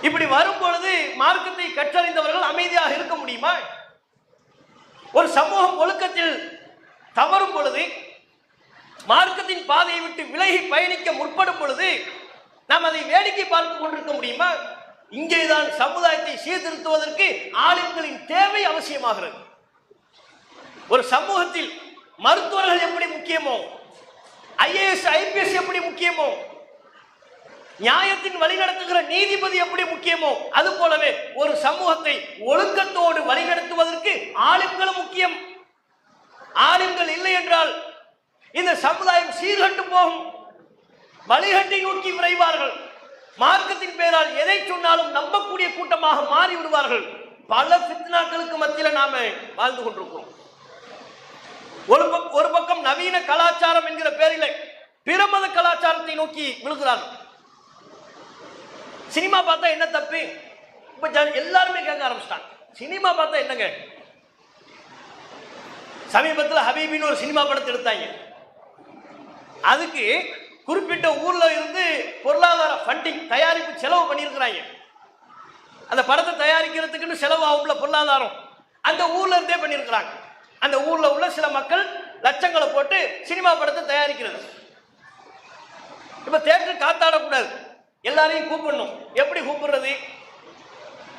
இப்படி வரும் பொழுது மார்க்கத்தை கற்றறிந்தவர்கள் அமைதியாக இருக்க முடியுமா? ஒரு சமூகம் ஒழுக்கத்தில் தவறும் பொழுது, மார்க்கத்தின் பாதையை விட்டு விலகி பயணிக்க முற்படும் பொழுது நாம் அதை வேடிக்கை பார்த்து கொண்டிருக்க முடியுமா? இங்கேதான் சமுதாயத்தை சீர்திருத்துவதற்கு ஆளுங்களின் தேவை அவசியமாகிறது. ஒரு சமூகத்தில் மருத்துவர்கள் எப்படி முக்கியமோ, IAS IPS எப்படி முக்கியமோ, நியாயத்தின் வழிநடத்துகிற நீதிபதி எப்படி முக்கியமோ, அது போலவே ஒரு சமூகத்தை ஒழுக்கத்தோடு வழிநடத்துவதற்கு ஆளுங்களும் முக்கியம். ஆளுங்கள் இல்லை என்றால் இந்த சமுதாயம் சீர்கட்டு போகும், வழிகட்டை நோக்கி விரைவார்கள். மார்க்கத்தின் பெயரால் எதை சொன்னாலும் நம்பக்கூடிய கூட்டமாக மாறி விடுவார்கள். பல ஃபித்னாக்களுக்கு மத்தியில் நாம வாழ்ந்து கொண்டிருக்கிறோம். ஒரு பக்கம் நவீன கலாச்சாரம் என்கிற பெயரில் பிரமத கலாச்சாரத்தை நோக்கி விழுகிறார்கள். சினிமா பார்த்தா என்ன தப்பு? இப்ப எல்லாருமே கேட்க ஆரம்பிச்சிட்டாங்க, சினிமா பார்த்தா என்னங்க? சமீபத்தில் ஹபீபின்னு ஒரு சினிமா படத்தை எடுத்தாங்க. அதுக்கு குறிப்பிட்ட ஊர்ல இருந்து பொருளாதார ஃபண்டிங் தயாரிப்பு செலவு பண்ணியிருக்கிறாங்க. அந்த படத்தை தயாரிக்கிறதுக்குன்னு செலவு ஆகும்ல பொருளாதாரம், அந்த ஊர்ல இருந்தே பண்ணியிருக்கிறாங்க. அந்த ஊர்ல உள்ள சில மக்கள் லட்சங்களை போட்டு சினிமா படத்தை தயாரிக்கிறது. இப்ப தேட்டர் காத்தாடக்கூடாது, எல்லாரையும் கூப்பிடணும். எப்படி கூப்பிடுறது?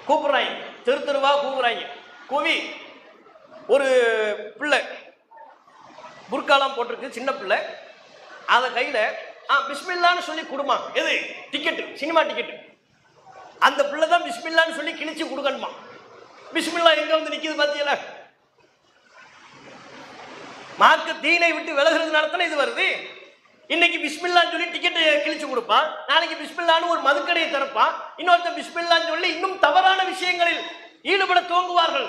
கூப்பிடுறாங்க, தெரு தெருவா கூப்பிடுறாங்க. கூவி ஒரு பிள்ளை புர்காலாம் போட்டிருக்கு, சின்ன பிள்ளை, அதை கையில பிஸ்மில்லான்னு சொல்லி கொடுமா. எது? Ticket, cinema ticket. அந்த பிள்ளை தான் பிஸ்மில்லான்னு சொல்லி கிழிச்சு கொடுக்கணுமா. பிஸ்மில்லா எங்க வந்து நிக்குது பாத்தீங்களா? மார்க்க தீனை விட்டு விலகிறதுனால தானே இது வருது. இன்னைக்கு பிஸ்மில்லான்னு சொல்லி டிக்கெட்டை கிழிச்சு கொடுப்பான், நாளைக்கு பிஸ்மில்லான்னு ஒரு மதுக்கடையை திறப்பான், இன்னொருத்த பிஸ்மில்லான்னு சொல்லி இன்னும் தவறான விஷயங்களில் ஈடுபட துவங்குவார்கள்.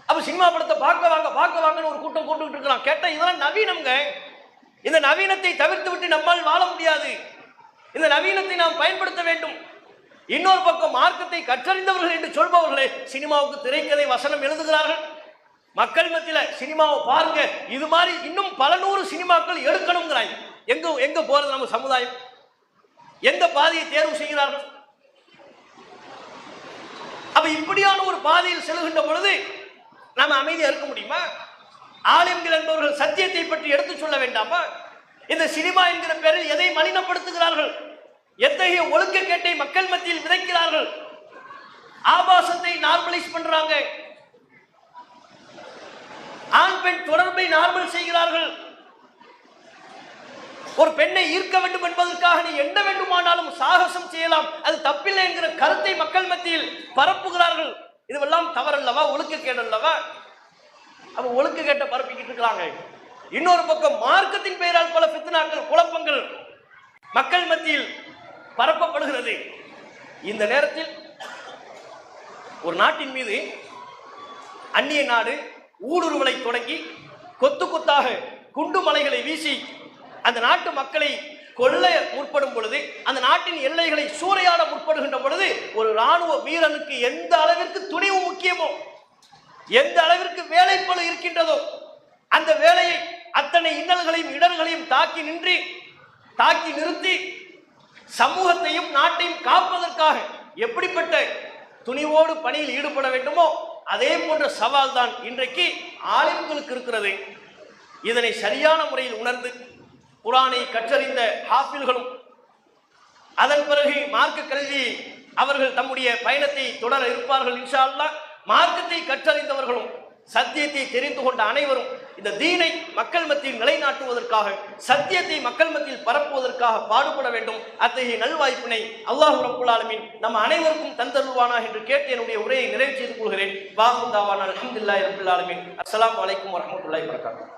அப்ப சினிமா படத்தை பார்க்க வாங்கன்னு ஒரு கூட்டம் கூப்பிட்டு இருக்கலாம். கேட்டா இதெல்லாம் நவீனம்ங்க. இந்த நவீனத்தை தவிர்த்து விட்டு நம்மால் வாழ முடியாது. இந்த நவீனத்தை நாம் பயன்படுத்த வேண்டும். இன்னொரு பக்கம் மார்க்கத்தை கற்றறிந்தவர்கள் என்று சொல்பவர்களே சினிமாவுக்கு திரைக்கதை வசனம் எழுதுகிறார்கள். மக்கள் மத்தியில் சினிமாவை பாருங்க, இது மாதிரி இன்னும் பல நூறு சினிமாக்கள் எடுக்கணுங்கிறாங்க. எங்க போறது நம்ம சமுதாயம்? எந்த பாதையை தேர்வு செய்கிறார்கள்? அப்ப இப்படியான ஒரு பாதையில் செல்கின்ற பொழுது நாம அமைதியா இருக்க முடியுமா? ஆலிம்கள் என்பவர்கள் சத்தியத்தை பற்றி எடுத்து சொல்ல வேண்டாமா? இந்த சினிமா என்கிற பேரில் எதை மலினப்படுத்துகிறார்கள்? எத்தகைய ஒழுக்கக்கேட்டை மக்கள் மத்தியில் விதைக்கிறார்கள்? ஆபாசத்தை நார்மலைஸ் பண்றாங்க. ஆண் பெண் தொடர்பை நார்மல் செய்கிறார்கள். ஒரு பெண்ணை ஈர்க்க வேண்டும் என்பதற்காக நீ என்ன வேண்டுமானாலும் சாகசம் செய்யலாம், அது தப்பில்லை என்கிற கருத்தை மக்கள் மத்தியில் பரப்புகிறார்கள். இதுவெல்லாம் தவறல்லவா? ஒழுக்கக்கேடு அல்லவா? அப்ப ஒழுக்கக்கேட்டை பரப்பிக்கிட்டு இருக்கிறாங்க. இன்னொரு பக்கம் மார்க்கத்தின் பெயரால் பல ஃபித்னாக்கள், குழப்பங்கள் மக்கள் மத்தியில் பரப்பப்படுகிறது. இந்த நேரத்தில் ஒரு நாட்டின் மீது அந்நிய நாடு ஊடுருவலை தொடங்கி கொத்து கொத்தாக குண்டு மலைகளை வீசி அந்த நாட்டு மக்களை கொல்ல முற்படும் பொழுது, அந்த நாட்டின் எல்லைகளை சூறையாட முற்படுகின்ற பொழுது, ஒரு ராணுவ வீரனுக்கு எந்த அளவிற்கு துணிவு முக்கியமோ, எந்த அளவிற்கு வேலைப்பளு இருக்கின்றதோ, அந்த வேலையை அத்தனை இன்னல்களையும் இடர்களையும் தாக்கி நிறுத்தி சமூகத்தையும் நாட்டையும் காப்பதற்காக எப்படிப்பட்ட துணிவோடு பணியில் ஈடுபட வேண்டுமோ அதே போன்ற சவால் தான் இன்றைக்கு ஆலிம்களுக்கு இருக்கிறது. இதனை சரியான முறையில் உணர்ந்து குர்ஆனை கற்றறிந்த ஹாஃபில்களும், அதன் பிறகு மார்க்க கல்வி அவர்கள் தம்முடைய பயணத்தை தொடர இருப்பார்கள் இன்ஷா அல்லாஹ். மார்க்கத்தை கற்றறிந்தவர்களும் சத்தியத்தை தெரிந்து கொண்ட அனைவரும் இந்த தீனை மக்கள் மத்தியில் நிலைநாட்டுவதற்காக, சத்தியத்தை மக்கள் மத்தியில் பரப்புவதற்காக பாடுபட வேண்டும். அத்தகைய நல்வாய்ப்பினை அல்லாஹ் ரப்பல் ஆலமீன் நம் அனைவருக்கும் தந்தருள்வானாக என்று கேட்டு என்னுடைய உரையை நிறைவு செய்து கொள்கிறேன். வாஹு தாவானா அல்ஹம்துலில்லாஹி ரப்பில் ஆலமீன். அஸ்ஸலாமு அலைக்கும் வரஹ்மத்துல்லாஹி வபரகாத்துஹு.